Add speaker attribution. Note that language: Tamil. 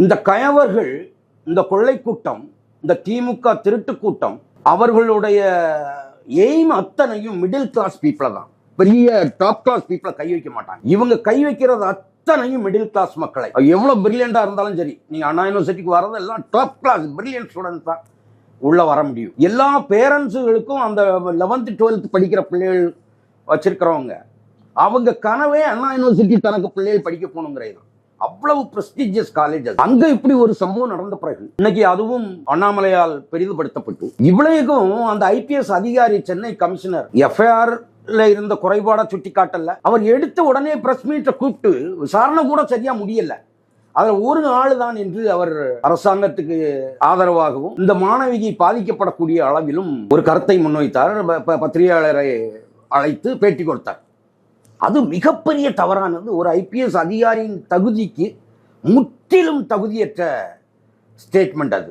Speaker 1: இந்த கயவர்கள், இந்த கொள்ளை கூட்டம், இந்த திமுக திருட்டு கூட்டம், அவர்களுடைய எய்ம் அத்தனையும் மிடில் கிளாஸ் பீப்புளை தான். பெரிய டாப் கிளாஸ் பீப்புளை கை வைக்க மாட்டாங்க. இவங்க கை வைக்கிறது அத்தனையும் மிடில் கிளாஸ் மக்களை. எவ்வளவு பிரில்லியண்டா இருந்தாலும் சரி, நீங்க அண்ணா யூனிவர்சிட்டிக்கு வர்றது எல்லாம் டாப் கிளாஸ் பிரில்லியன்ட் ஸ்டூடெண்ட்ஸ் தான் உள்ள வர முடியும். எல்லா பேரண்ட்ஸுகளுக்கும் அந்த 11th 12th படிக்கிற பிள்ளைகள் வச்சிருக்கிறவங்க, அவங்க கனவே அண்ணா யூனிவர்சிட்டி தனக்கு பிள்ளைகள் படிக்க போகணுங்கிறது. அவ்வளவு பிரஸ்டீஜியஸ் காலேஜ். அங்க இப்படி ஒரு சம்பவம் நடந்த பிறகு இன்னைக்கு அதுவும் அண்ணாமலையால் பெரிதுபடுத்தப்பட்டு இவ்வளவுக்கும் அந்த ஐபிஎஸ் அதிகாரி சென்னை கமிஷனர் எஃப்ஐஆர் இருந்த குறைபாட சுட்டி காட்டல. அவர் எடுத்த உடனே பிரஸ் மீட்டை கூப்பிட்டு விசாரணை கூட சரியா முடியல. அதில் ஒரு ஆளு தான் என்று அவர் அரசாங்கத்துக்கு ஆதரவாகவும் இந்த மாணவியை பாதிக்கப்படக்கூடிய அளவிலும் ஒரு கருத்தை முன்வைத்தார். பத்திரிகையாளரை அழைத்து பேட்டி கொடுத்தார். அது மிகப்பெரிய தவறானது. ஒரு ஐபிஎஸ் அதிகாரியின் தகுதிக்கு முற்றிலும் தகுதியற்ற ஸ்டேட்மெண்ட் அது.